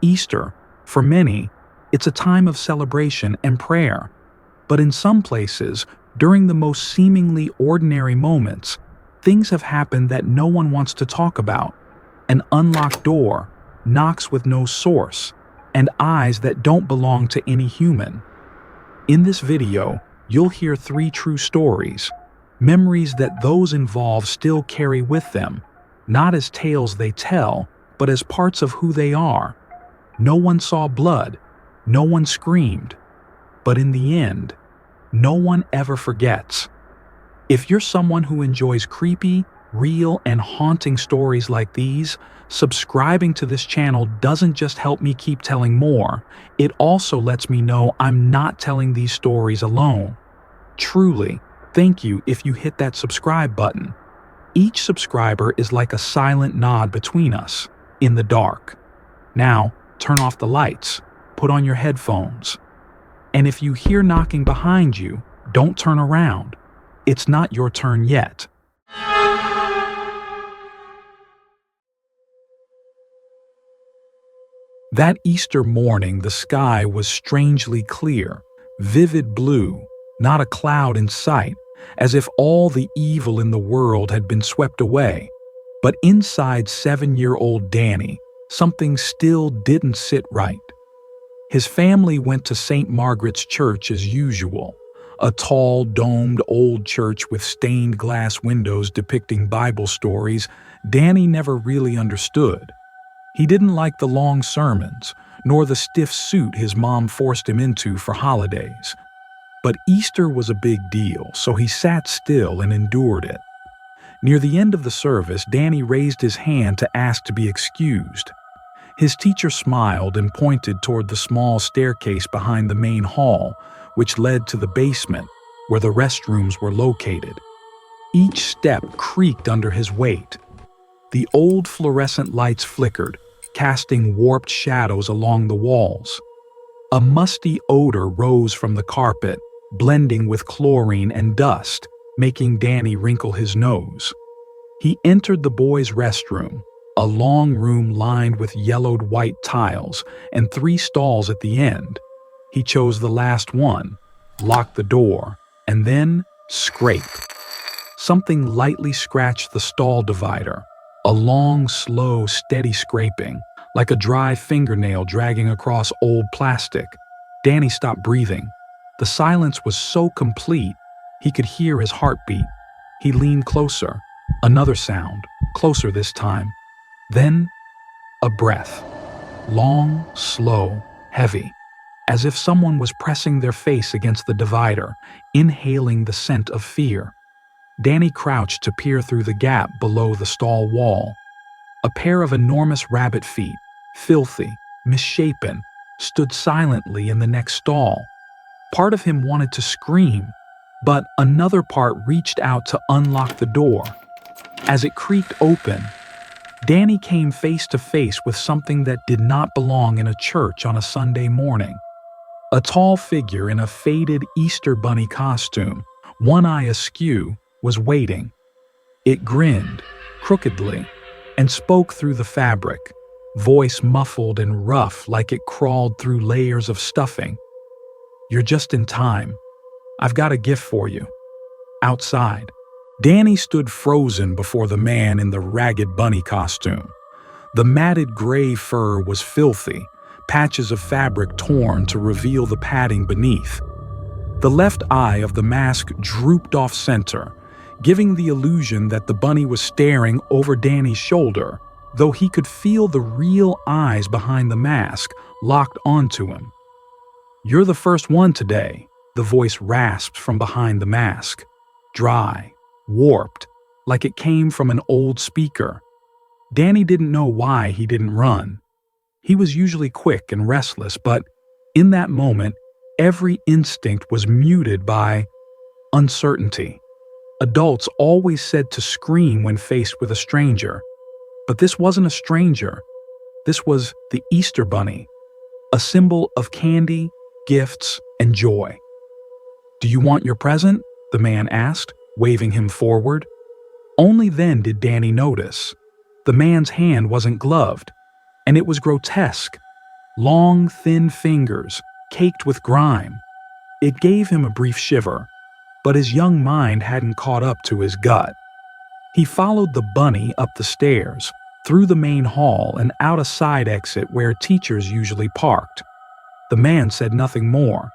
Easter, for many, it's a time of celebration and prayer. But in some places, during the most seemingly ordinary moments, things have happened that no one wants to talk about. An unlocked door, knocks with no source, and eyes that don't belong to any human. In this video, you'll hear 3 true stories, memories that those involved still carry with them, not as tales they tell, but as parts of who they are. No one saw blood, no one screamed, but in the end, no one ever forgets. If you're someone who enjoys creepy, real, and haunting stories like these, subscribing to this channel doesn't just help me keep telling more, it also lets me know I'm not telling these stories alone. Truly, thank you if you hit that subscribe button. Each subscriber is like a silent nod between us, in the dark. Now, turn off the lights, put on your headphones. And if you hear knocking behind you, don't turn around. It's not your turn yet. That Easter morning, the sky was strangely clear, vivid blue, not a cloud in sight, as if all the evil in the world had been swept away. But inside 7-year-old Danny, something still didn't sit right. His family went to St. Margaret's Church as usual, a tall, domed old church with stained glass windows depicting Bible stories Danny never really understood. He didn't like the long sermons, nor the stiff suit his mom forced him into for holidays. But Easter was a big deal, so he sat still and endured it. Near the end of the service, Danny raised his hand to ask to be excused. His teacher smiled and pointed toward the small staircase behind the main hall, which led to the basement, where the restrooms were located. Each step creaked under his weight. The old fluorescent lights flickered, casting warped shadows along the walls. A musty odor rose from the carpet, blending with chlorine and dust, making Danny wrinkle his nose. He entered the boys' restroom, a long room lined with yellowed white tiles and 3 stalls at the end. He chose the last one, locked the door, and then scrape. Something lightly scratched the stall divider. A long, slow, steady scraping, like a dry fingernail dragging across old plastic. Danny stopped breathing. The silence was so complete, he could hear his heartbeat. He leaned closer. Another sound, closer this time. Then, a breath. Long, slow, heavy, as if someone was pressing their face against the divider, inhaling the scent of fear. Danny crouched to peer through the gap below the stall wall. A pair of enormous rabbit feet, filthy, misshapen, stood silently in the next stall. Part of him wanted to scream, but another part reached out to unlock the door. As it creaked open, Danny came face to face with something that did not belong in a church on a Sunday morning. A tall figure in a faded Easter bunny costume, one eye askew, was waiting. It grinned, crookedly, and spoke through the fabric, voice muffled and rough like it crawled through layers of stuffing. "You're just in time. I've got a gift for you." Outside, Danny stood frozen before the man in the ragged bunny costume. The matted gray fur was filthy, patches of fabric torn to reveal the padding beneath. The left eye of the mask drooped off center, giving the illusion that the bunny was staring over Danny's shoulder, though he could feel the real eyes behind the mask locked onto him. "You're the first one today," the voice rasped from behind the mask, dry, warped, like it came from an old speaker. Danny didn't know why he didn't run. He was usually quick and restless, but in that moment, every instinct was muted by uncertainty. Adults always said to scream when faced with a stranger. But this wasn't a stranger. This was the Easter Bunny, a symbol of candy, gifts, and joy. "Do you want your present?" the man asked, waving him forward. Only then did Danny notice. The man's hand wasn't gloved, and it was grotesque. long, thin fingers, caked with grime. It gave him a brief shiver, but his young mind hadn't caught up to his gut. He followed the bunny up the stairs, through the main hall and out a side exit where teachers usually parked. The man said nothing more.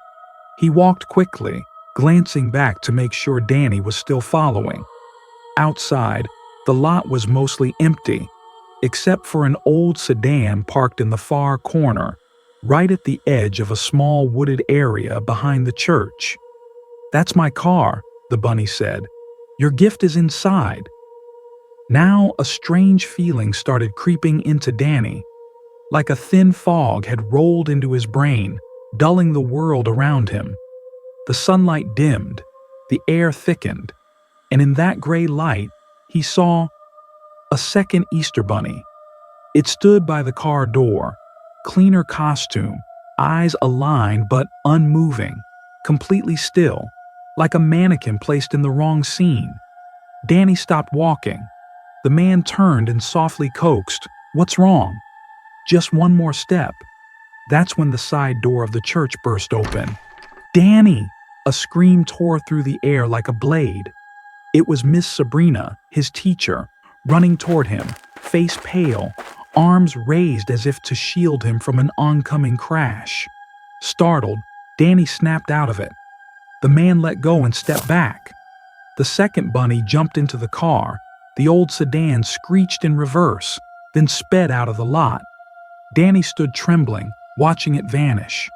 He walked quickly, glancing back to make sure Danny was still following. Outside, the lot was mostly empty, except for an old sedan parked in the far corner, right at the edge of a small wooded area behind the church. "That's my car," the bunny said. "Your gift is inside." Now a strange feeling started creeping into Danny, like a thin fog had rolled into his brain, dulling the world around him. The sunlight dimmed, the air thickened, and in that gray light, he saw a second Easter bunny. It stood by the car door, cleaner costume, eyes aligned but unmoving, completely still, like a mannequin placed in the wrong scene. Danny stopped walking. The man turned and softly coaxed, "What's wrong?" "Just one more step." That's when the side door of the church burst open. "Danny!" A scream tore through the air like a blade. It was Miss Sabrina, his teacher, running toward him, face pale, arms raised as if to shield him from an oncoming crash. Startled, Danny snapped out of it. The man let go and stepped back. The second bunny jumped into the car. The old sedan screeched in reverse, then sped out of the lot. Danny stood trembling, watching it vanish.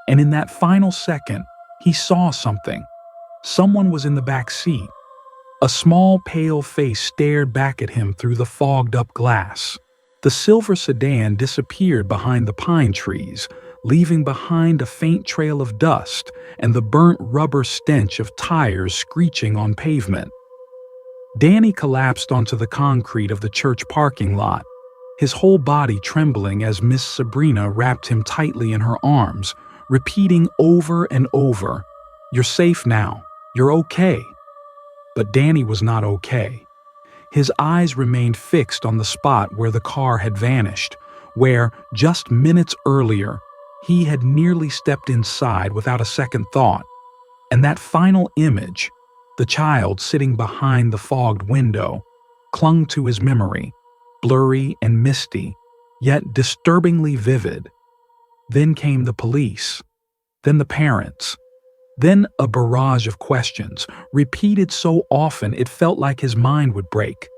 And in that final second, he saw something. Someone was in the back seat. A small, pale face stared back at him through the fogged-up glass. The silver sedan disappeared behind the pine trees, leaving behind a faint trail of dust and the burnt rubber stench of tires screeching on pavement. Danny collapsed onto the concrete of the church parking lot, his whole body trembling as Miss Sabrina wrapped him tightly in her arms, repeating over and over, "You're safe now. You're okay." But Danny was not okay. His eyes remained fixed on the spot where the car had vanished, where, just minutes earlier, he had nearly stepped inside without a second thought. And that final image, the child sitting behind the fogged window, clung to his memory, blurry and misty, yet disturbingly vivid. Then came the police, then the parents, then a barrage of questions, repeated so often it felt like his mind would break.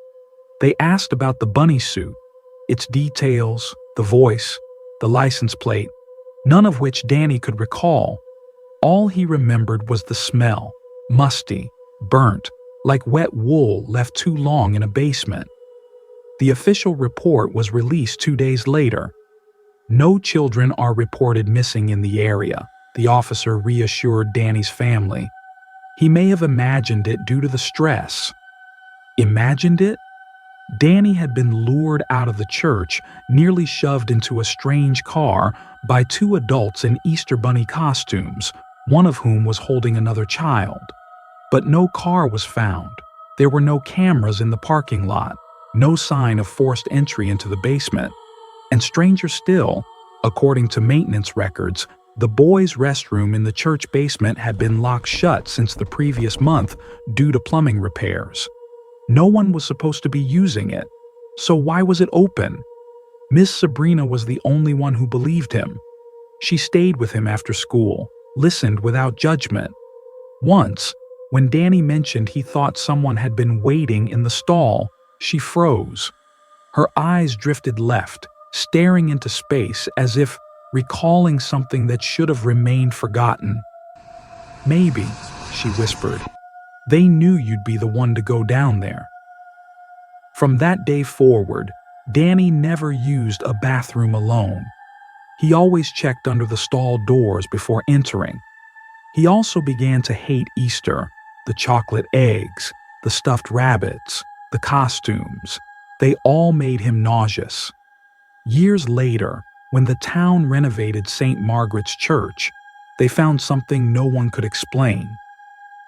They asked about the bunny suit, its details, the voice, the license plate, none of which Danny could recall. All he remembered was the smell, musty, burnt, like wet wool left too long in a basement. The official report was released 2 days later. "No children are reported missing in the area," the officer reassured Danny's family. He may have imagined it due to the stress. Imagined it? Danny had been lured out of the church, nearly shoved into a strange car by two adults in Easter Bunny costumes, one of whom was holding another child. But no car was found. There were no cameras in the parking lot, no sign of forced entry into the basement. And stranger still, according to maintenance records, the boys' restroom in the church basement had been locked shut since the previous month due to plumbing repairs. No one was supposed to be using it, so why was it open? Miss Sabrina was the only one who believed him. She stayed with him after school, listened without judgment. Once, when Danny mentioned he thought someone had been waiting in the stall, she froze. Her eyes drifted left, staring into space as if recalling something that should have remained forgotten. "Maybe," she whispered. "They knew you'd be the one to go down there." From that day forward, Danny never used a bathroom alone. He always checked under the stall doors before entering. He also began to hate Easter, the chocolate eggs, the stuffed rabbits, the costumes. They all made him nauseous. Years later, when the town renovated St. Margaret's Church, they found something no one could explain.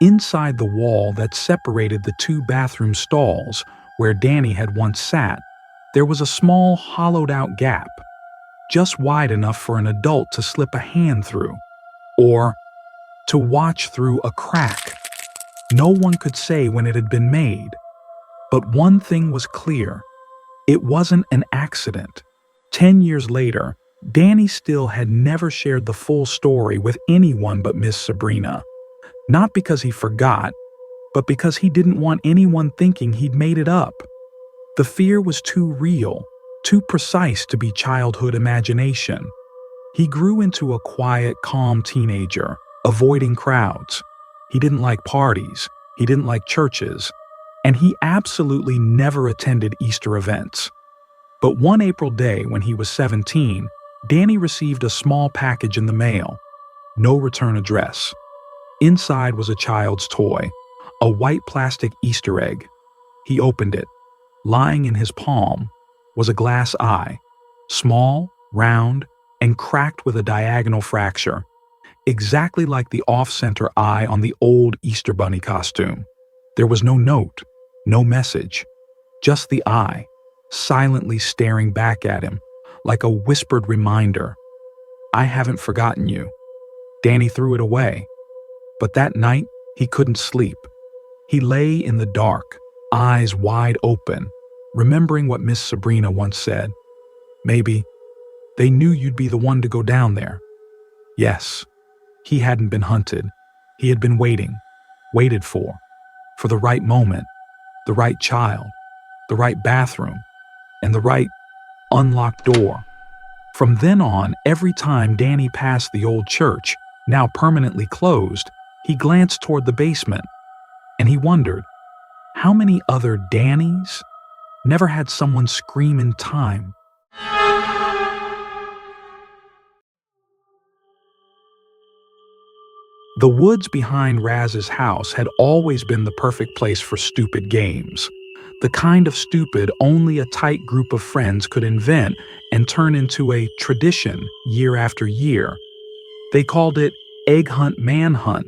Inside the wall that separated the two bathroom stalls, where Danny had once sat, there was a small hollowed-out gap. just wide enough for an adult to slip a hand through, or to watch through a crack. No one could say when it had been made, but one thing was clear. It wasn't an accident. 10 years later, Danny still had never shared the full story with anyone but Miss Sabrina. Not because he forgot, but because he didn't want anyone thinking he'd made it up. The fear was too real, too precise to be childhood imagination. He grew into a quiet, calm teenager, avoiding crowds. He didn't like parties, he didn't like churches, and he absolutely never attended Easter events. But one April day when he was 17, Danny received a small package in the mail. No return address. Inside was a child's toy, a white plastic Easter egg. He opened it. Lying in his palm was a glass eye, small, round, and cracked with a diagonal fracture, exactly like the off-center eye on the old Easter Bunny costume. There was no note, no message, just the eye, silently staring back at him, like a whispered reminder. I haven't forgotten you. Danny threw it away. But that night, he couldn't sleep. He lay in the dark, eyes wide open, remembering what Miss Sabrina once said. Maybe they knew you'd be the one to go down there. Yes, he hadn't been hunted. He had been waited for the right moment, the right child, the right bathroom, and the right unlocked door. From then on, every time Danny passed the old church, now permanently closed, he glanced toward the basement, and he wondered, how many other Dannys never had someone scream in time? The woods behind Raz's house had always been the perfect place for stupid games. The kind of stupid only a tight group of friends could invent and turn into a tradition year after year. They called it Egg Hunt Manhunt,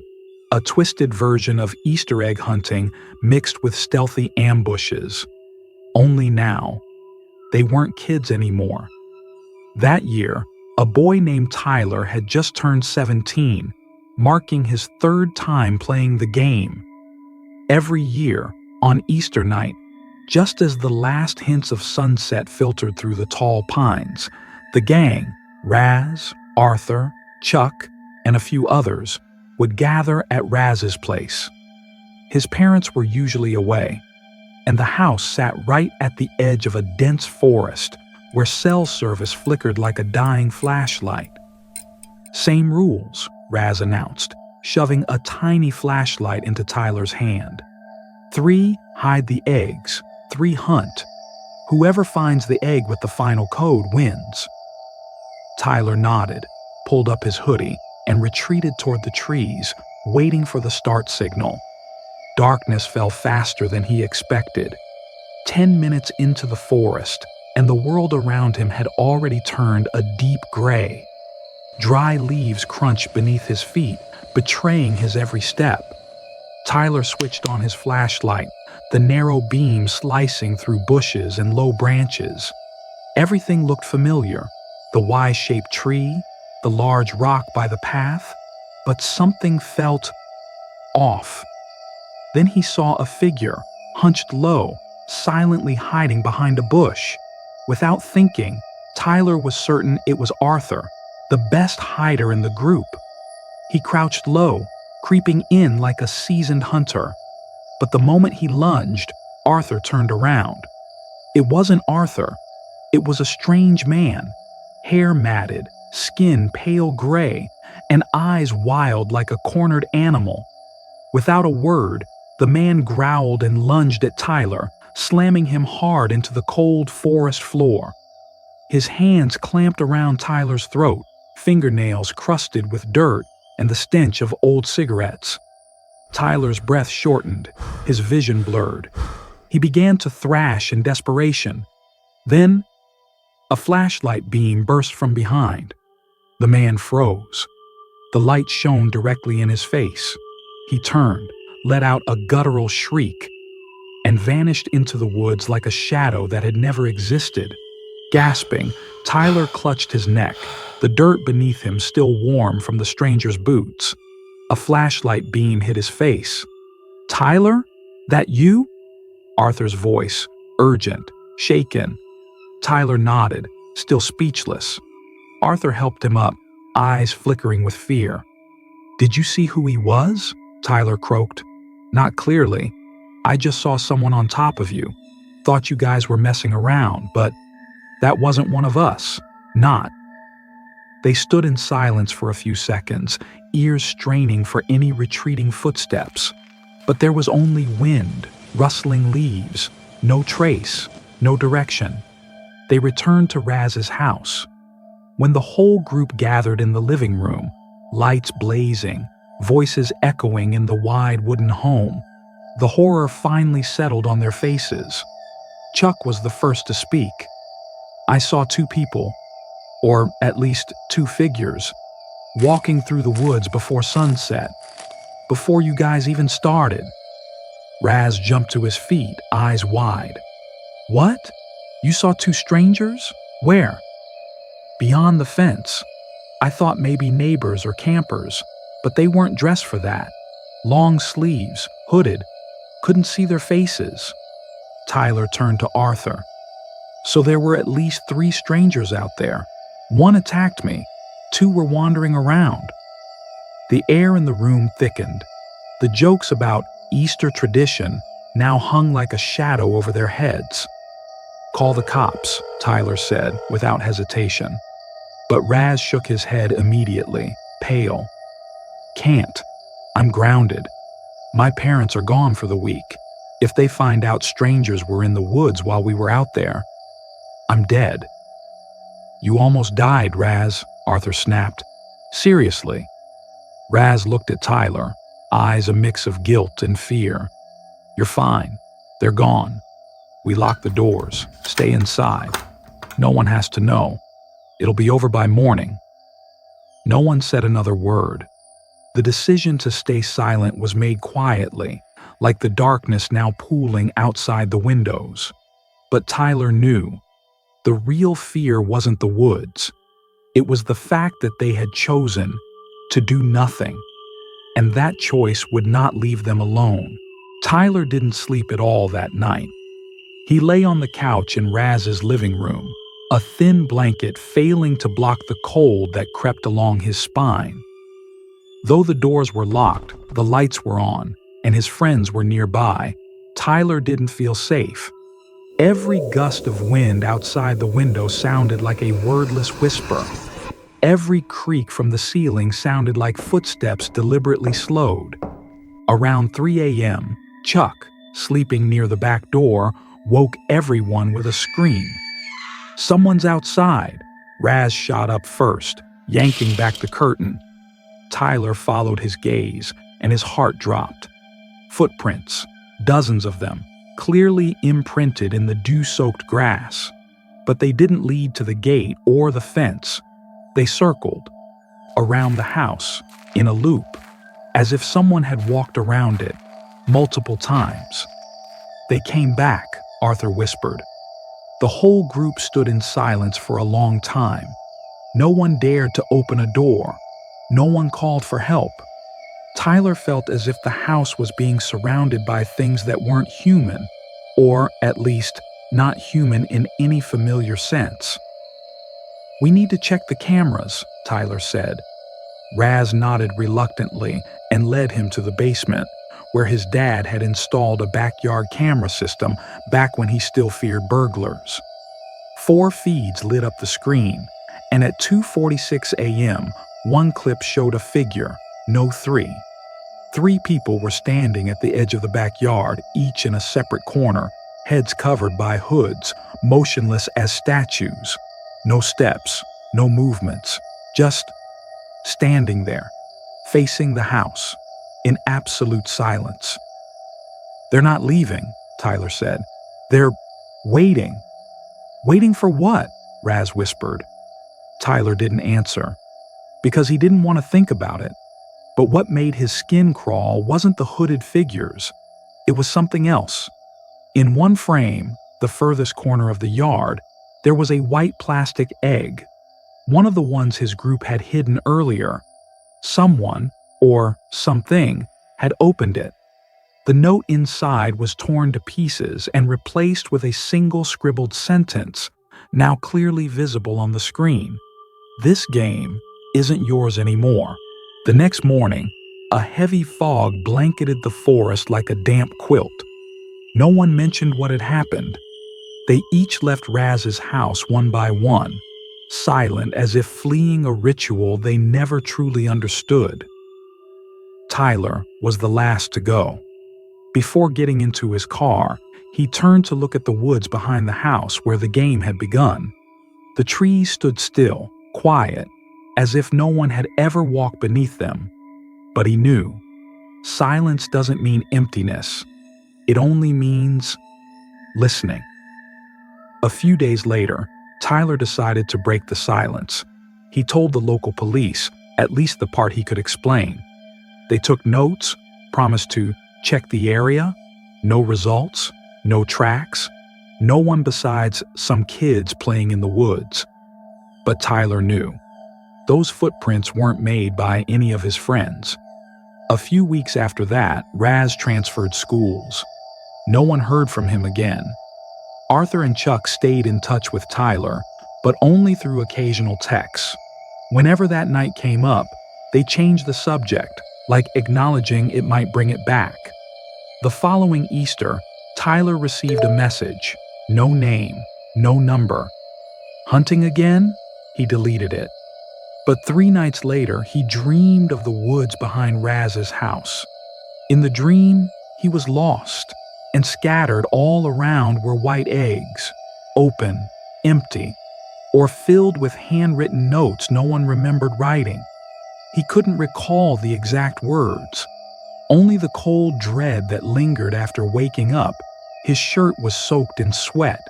a twisted version of Easter egg hunting mixed with stealthy ambushes. Only now, they weren't kids anymore. That year, a boy named Tyler had just turned 17, marking his third time playing the game. Every year, on Easter night, just as the last hints of sunset filtered through the tall pines, the gang, Raz, Arthur, Chuck, and a few others, would gather at Raz's place. His parents were usually away, and the house sat right at the edge of a dense forest where cell service flickered like a dying flashlight. Same rules, Raz announced, shoving a tiny flashlight into Tyler's hand. 3 hide the eggs, 3 hunt. Whoever finds the egg with the final code wins. Tyler nodded, pulled up his hoodie, and retreated toward the trees, waiting for the start signal. Darkness fell faster than he expected. 10 minutes into the forest, and the world around him had already turned a deep gray. Dry leaves crunched beneath his feet, betraying his every step. Tyler switched on his flashlight, the narrow beam slicing through bushes and low branches. Everything looked familiar, the Y-shaped tree, the large rock by the path, but something felt off. Then he saw a figure, hunched low, silently hiding behind a bush. Without thinking, Tyler was certain it was Arthur, the best hider in the group. He crouched low, creeping in like a seasoned hunter. But the moment he lunged, Arthur turned around. It wasn't Arthur. It was a strange man, hair matted, skin pale gray, and eyes wild like a cornered animal. Without a word, the man growled and lunged at Tyler, slamming him hard into the cold forest floor. His hands clamped around Tyler's throat, fingernails crusted with dirt and the stench of old cigarettes. Tyler's breath shortened, his vision blurred. He began to thrash in desperation. Then, a flashlight beam burst from behind. The man froze. The light shone directly in his face. He turned, let out a guttural shriek, and vanished into the woods like a shadow that had never existed. Gasping, Tyler clutched his neck, the dirt beneath him still warm from the stranger's boots. A flashlight beam hit his face. "Tyler? That you?" Arthur's voice, urgent, shaken. Tyler nodded, still speechless. Arthur helped him up, eyes flickering with fear. "Did you see who he was?" Tyler croaked. "Not clearly. I just saw someone on top of you. Thought you guys were messing around, but that wasn't one of us. Not." They stood in silence for a few seconds, ears straining for any retreating footsteps. But there was only wind, rustling leaves, no trace, no direction. They returned to Raz's house. When the whole group gathered in the living room, lights blazing, voices echoing in the wide wooden home, the horror finally settled on their faces. Chuck was the first to speak. "I saw two people, or at least two figures, walking through the woods before sunset, before you guys even started." Raz jumped to his feet, eyes wide. "What? You saw two strangers? Where?" "Beyond the fence. I thought maybe neighbors or campers, but they weren't dressed for that. Long sleeves, hooded, couldn't see their faces." Tyler turned to Arthur. "So there were at least 3 strangers out there. One attacked me, 2 were wandering around." The air in the room thickened. The jokes about Easter tradition now hung like a shadow over their heads. "Call the cops," Tyler said without hesitation. But Raz shook his head immediately, pale. "Can't. I'm grounded. My parents are gone for the week. If they find out strangers were in the woods while we were out there, I'm dead." "You almost died, Raz," Arthur snapped. "Seriously." Raz looked at Tyler, eyes a mix of guilt and fear. "You're fine. They're gone. We locked the doors. Stay inside. No one has to know. It'll be over by morning." No one said another word. The decision to stay silent was made quietly, like the darkness now pooling outside the windows. But Tyler knew. The real fear wasn't the woods. It was the fact that they had chosen to do nothing, and that choice would not leave them alone. Tyler didn't sleep at all that night. He lay on the couch in Raz's living room, a thin blanket failing to block the cold that crept along his spine. Though the doors were locked, the lights were on, and his friends were nearby, Tyler didn't feel safe. Every gust of wind outside the window sounded like a wordless whisper. Every creak from the ceiling sounded like footsteps deliberately slowed. Around 3 a.m., Chuck, sleeping near the back door, woke everyone with a scream. "Someone's outside!" Raz shot up first, yanking back the curtain. Tyler followed his gaze, and his heart dropped. Footprints, dozens of them, clearly imprinted in the dew-soaked grass. But they didn't lead to the gate or the fence. They circled around the house, in a loop, as if someone had walked around it multiple times. "They came back," Arthur whispered. The whole group stood in silence for a long time. No one dared to open a door. No one called for help. Tyler felt as if the house was being surrounded by things that weren't human, or at least not human in any familiar sense. "We need to check the cameras," Tyler said. Raz nodded reluctantly and led him to the basement, where his dad had installed a backyard camera system back when he still feared burglars. 4 feeds lit up the screen, and at 2:46 a.m., one clip showed a figure, no 3. 3 people were standing at the edge of the backyard, each in a separate corner, heads covered by hoods, motionless as statues. No steps, no movements, just standing there, facing the house, in absolute silence. "They're not leaving," Tyler said. "They're waiting." "Waiting for what?" Raz whispered. Tyler didn't answer, because he didn't want to think about it. But what made his skin crawl wasn't the hooded figures. It was something else. In one frame, the furthest corner of the yard, There was a white plastic egg, one of the ones his group had hidden earlier. Someone, or something, had opened it. The note inside was torn to pieces and replaced with a single scribbled sentence, now clearly visible on the screen. "This game isn't yours anymore." The next morning, a heavy fog blanketed the forest like a damp quilt. No one mentioned what had happened. They each left Raz's house one by one, silent as if fleeing a ritual they never truly understood. Tyler was the last to go. Before getting into his car, he turned to look at the woods behind the house where the game had begun. The trees stood still, quiet, as if no one had ever walked beneath them. But he knew, silence doesn't mean emptiness. It only means listening. A few days later, Tyler decided to break the silence. He told the local police, at least the part he could explain. They took notes, promised to check the area. No results, no tracks, no one besides some kids playing in the woods. But Tyler knew. Those footprints weren't made by any of his friends. A few weeks after that, Raz transferred schools. No one heard from him again. Arthur and Chuck stayed in touch with Tyler, but only through occasional texts. Whenever that night came up, they changed the subject, like acknowledging it might bring it back. The following Easter, Tyler received a message. No name, no number. Hunting again? He deleted it. But 3 nights later, he dreamed of the woods behind Raz's house. In the dream, he was lost, and scattered all around were white eggs, open, empty, or filled with handwritten notes no one remembered writing. He couldn't recall the exact words, only the cold dread that lingered after waking up. His shirt was soaked in sweat,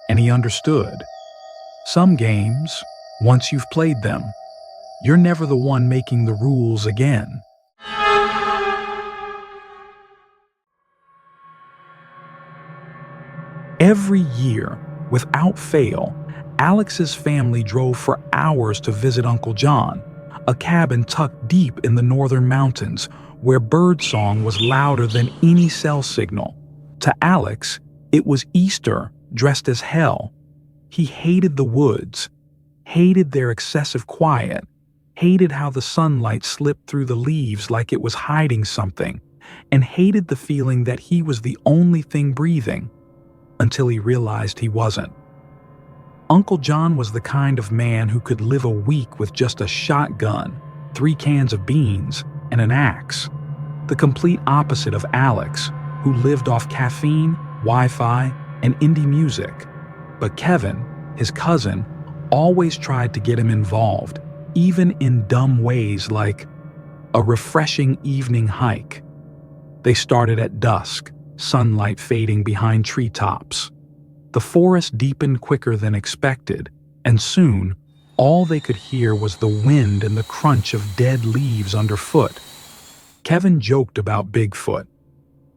and he understood. Some games, once you've played them, you're never the one making the rules again. Every year, without fail, Alex's family drove for hours to visit Uncle John, a cabin tucked deep in the northern mountains where birdsong was louder than any cell signal. To Alex, it was Easter dressed as hell. He hated the woods, hated their excessive quiet, hated how the sunlight slipped through the leaves like it was hiding something, and hated the feeling that he was the only thing breathing, until he realized he wasn't. Uncle John was the kind of man who could live a week with just a shotgun, 3 cans of beans, and an axe. The complete opposite of Alex, who lived off caffeine, Wi-Fi, and indie music. But Kevin, his cousin, always tried to get him involved, even in dumb ways like a refreshing evening hike. They started at dusk, sunlight fading behind treetops. The forest deepened quicker than expected, and soon, all they could hear was the wind and the crunch of dead leaves underfoot. Kevin joked about Bigfoot.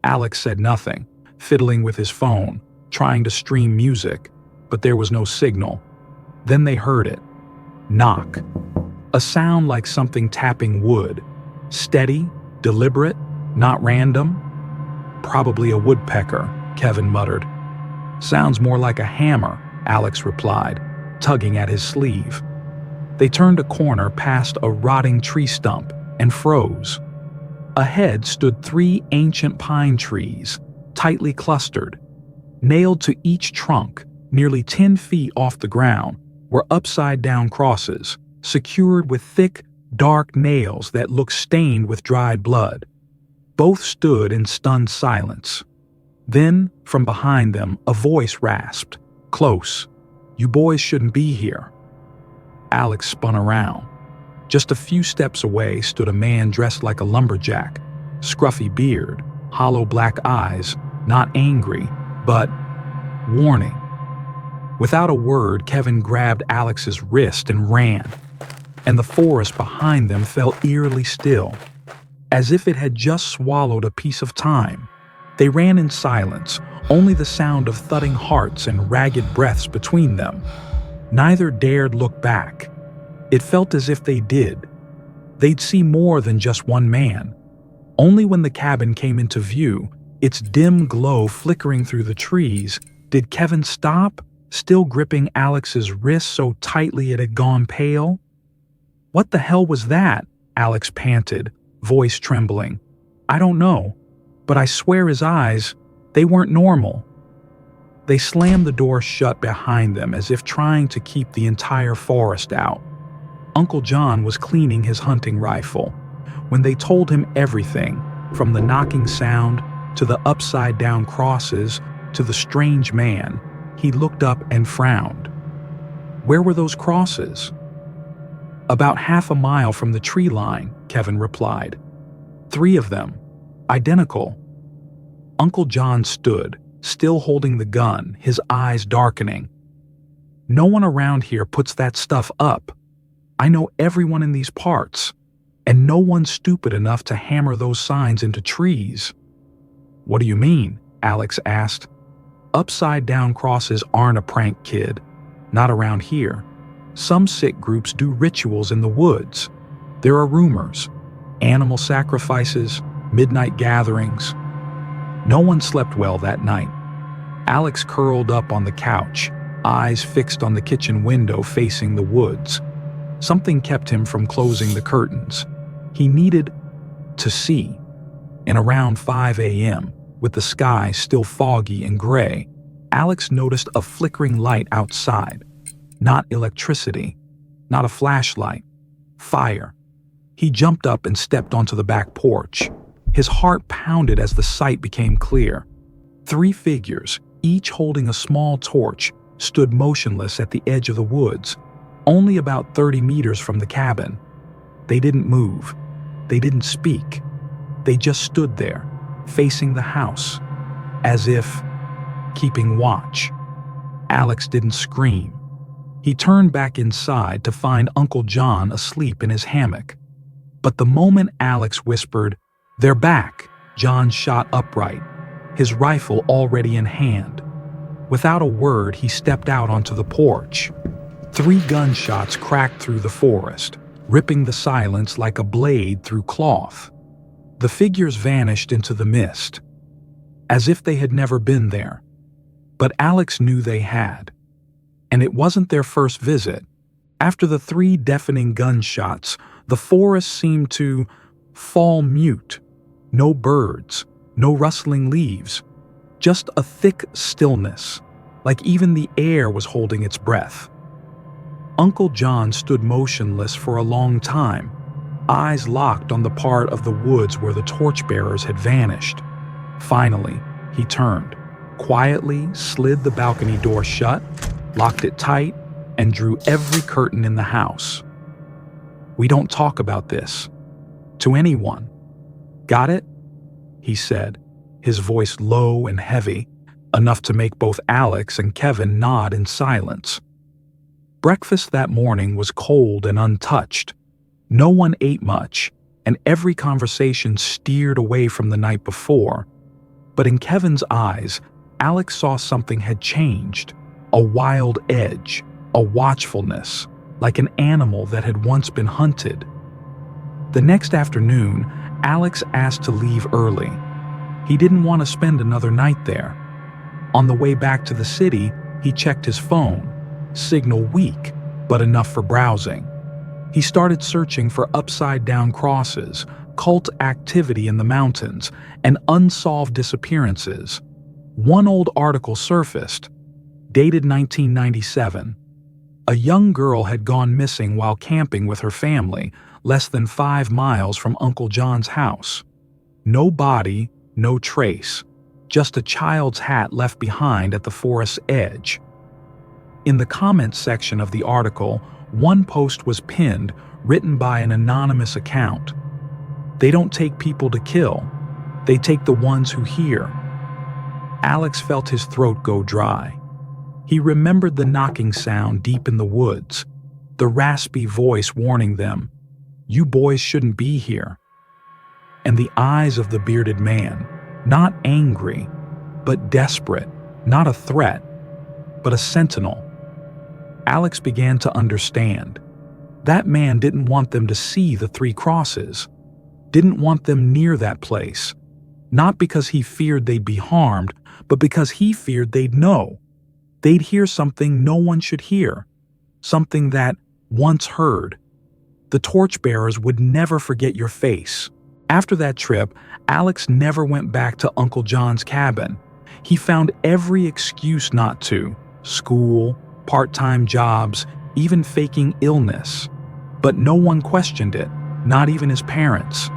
Alex said nothing, fiddling with his phone, trying to stream music, but there was no signal. Then they heard it. Knock. A sound like something tapping wood. Steady, deliberate, not random. Probably a woodpecker, Kevin muttered. Sounds more like a hammer, Alex replied, tugging at his sleeve. They turned a corner past a rotting tree stump and froze. Ahead stood 3 ancient pine trees, tightly clustered. Nailed to each trunk, nearly 10 feet off the ground, were upside-down crosses, secured with thick, dark nails that looked stained with dried blood. Both stood in stunned silence. Then, from behind them, a voice rasped, "Close. You boys shouldn't be here." Alex spun around. Just a few steps away stood a man dressed like a lumberjack, scruffy beard, hollow black eyes, not angry, but warning. Without a word, Kevin grabbed Alex's wrist and ran, and the forest behind them felt eerily still, as if it had just swallowed a piece of time. They ran in silence, only the sound of thudding hearts and ragged breaths between them. Neither dared look back. It felt as if they did. They'd see more than just one man. Only when the cabin came into view, its dim glow flickering through the trees, did Kevin stop, still gripping Alex's wrist so tightly it had gone pale. "What the hell was that?" Alex panted, voice trembling. "I don't know, but I swear his eyes, they weren't normal." They slammed the door shut behind them as if trying to keep the entire forest out. Uncle John was cleaning his hunting rifle. When they told him everything, from the knocking sound to the upside-down crosses to the strange man, he looked up and frowned. "Where were those crosses?" "About half a mile from the tree line," Kevin replied. "3 of them. Identical." Uncle John stood, still holding the gun, his eyes darkening. "No one around here puts that stuff up. I know everyone in these parts, and no one's stupid enough to hammer those signs into trees." "What do you mean?" Alex asked. "Upside-down crosses aren't a prank, kid. Not around here. Some sick groups do rituals in the woods. There are rumors. Animal sacrifices, midnight gatherings." No one slept well that night. Alex curled up on the couch, eyes fixed on the kitchen window facing the woods. Something kept him from closing the curtains. He needed to see. And around 5 a.m., with the sky still foggy and gray, Alex noticed a flickering light outside. Not electricity, not a flashlight, fire. He jumped up and stepped onto the back porch. His heart pounded as the sight became clear. 3 figures, each holding a small torch, stood motionless at the edge of the woods, only about 30 meters from the cabin. They didn't move. They didn't speak. They just stood there, facing the house, as if keeping watch. Alex didn't scream. He turned back inside to find Uncle John asleep in his hammock. But the moment Alex whispered, "They're back," John shot upright, his rifle already in hand. Without a word, he stepped out onto the porch. 3 gunshots cracked through the forest, ripping the silence like a blade through cloth. The figures vanished into the mist, as if they had never been there. But Alex knew they had. And it wasn't their first visit. After the 3 deafening gunshots, the forest seemed to fall mute. No birds, no rustling leaves, just a thick stillness, like even the air was holding its breath. Uncle John stood motionless for a long time, eyes locked on the part of the woods where the torchbearers had vanished. Finally, he turned, quietly slid the balcony door shut, locked it tight, and drew every curtain in the house. "We don't talk about this. To anyone. Got it?" he said, his voice low and heavy, enough to make both Alex and Kevin nod in silence. Breakfast that morning was cold and untouched. No one ate much, and every conversation steered away from the night before. But in Kevin's eyes, Alex saw something had changed. A wild edge, a watchfulness, like an animal that had once been hunted. The next afternoon, Alex asked to leave early. He didn't want to spend another night there. On the way back to the city, he checked his phone. Signal weak, but enough for browsing. He started searching for upside-down crosses, cult activity in the mountains, and unsolved disappearances. One old article surfaced, dated 1997. A young girl had gone missing while camping with her family, less than 5 miles from Uncle John's house. No body, no trace, just a child's hat left behind at the forest's edge. In the comments section of the article, one post was pinned, written by an anonymous account. "They don't take people to kill. They take the ones who hear." Alex felt his throat go dry. He remembered the knocking sound deep in the woods, the raspy voice warning them, "You boys shouldn't be here." And the eyes of the bearded man, not angry, but desperate, not a threat, but a sentinel. Alex began to understand. That man didn't want them to see the three crosses, didn't want them near that place, not because he feared they'd be harmed, but because he feared they'd know. They'd hear something no one should hear, something that, once heard, the torchbearers would never forget your face. After that trip, Alex never went back to Uncle John's cabin. He found every excuse not to: school, part-time jobs, even faking illness. But no one questioned it, not even his parents.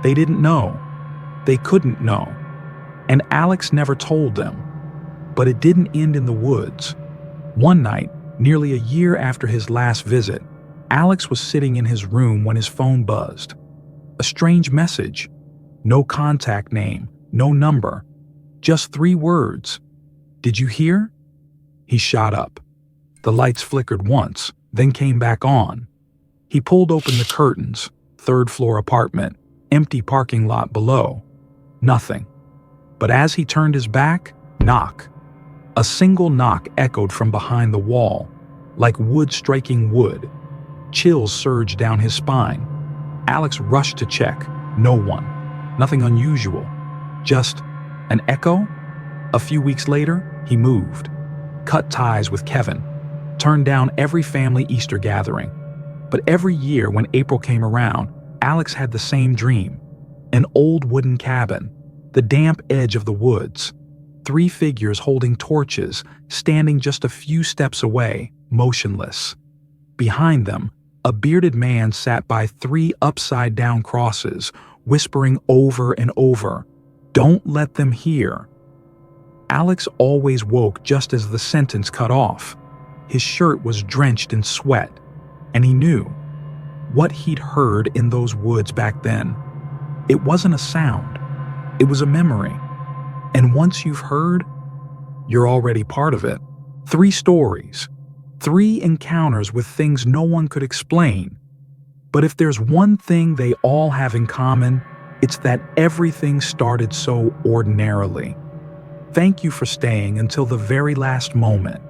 They didn't know. They couldn't know. And Alex never told them. But it didn't end in the woods. One night, nearly a year after his last visit, Alex was sitting in his room when his phone buzzed. A strange message. No contact name, no number. Just 3 words. "Did you hear?" He shot up. The lights flickered once, then came back on. He pulled open the curtains. 3rd floor apartment, empty parking lot below. Nothing. But as he turned his back, knock. A single knock echoed from behind the wall, like wood striking wood. Chills surged down his spine. Alex rushed to check. No one. Nothing unusual. Just an echo? A few weeks later, he moved. Cut ties with Kevin. Turned down every family Easter gathering. But every year when April came around, Alex had the same dream. An old wooden cabin. The damp edge of the woods. 3 figures holding torches, standing just a few steps away, motionless. Behind them, a bearded man sat by 3 upside-down crosses, whispering over and over, "Don't let them hear." Alex always woke just as the sentence cut off. His shirt was drenched in sweat, and he knew what he'd heard in those woods back then. It wasn't a sound. It was a memory. And once you've heard, you're already part of it. 3 stories. 3 encounters with things no one could explain. But if there's one thing they all have in common, it's that everything started so ordinarily. Thank you for staying until the very last moment.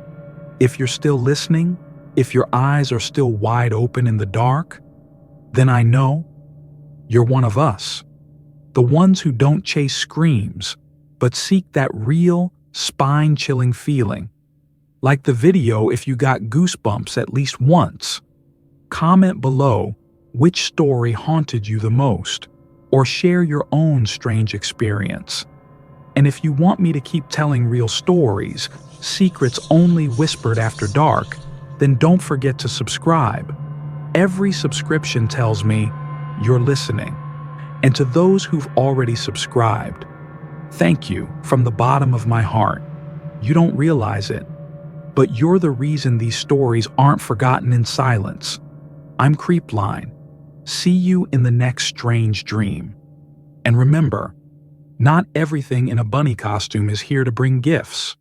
If you're still listening, if your eyes are still wide open in the dark, then I know you're one of us. The ones who don't chase screams, but seek that real, spine-chilling feeling. Like the video if you got goosebumps at least once. Comment below which story haunted you the most, or share your own strange experience. And if you want me to keep telling real stories, secrets only whispered after dark, then don't forget to subscribe. Every subscription tells me you're listening. And to those who've already subscribed, thank you from the bottom of my heart. You don't realize it, but you're the reason these stories aren't forgotten in silence. I'm CreepLine. See you in the next strange dream. And remember, not everything in a bunny costume is here to bring gifts.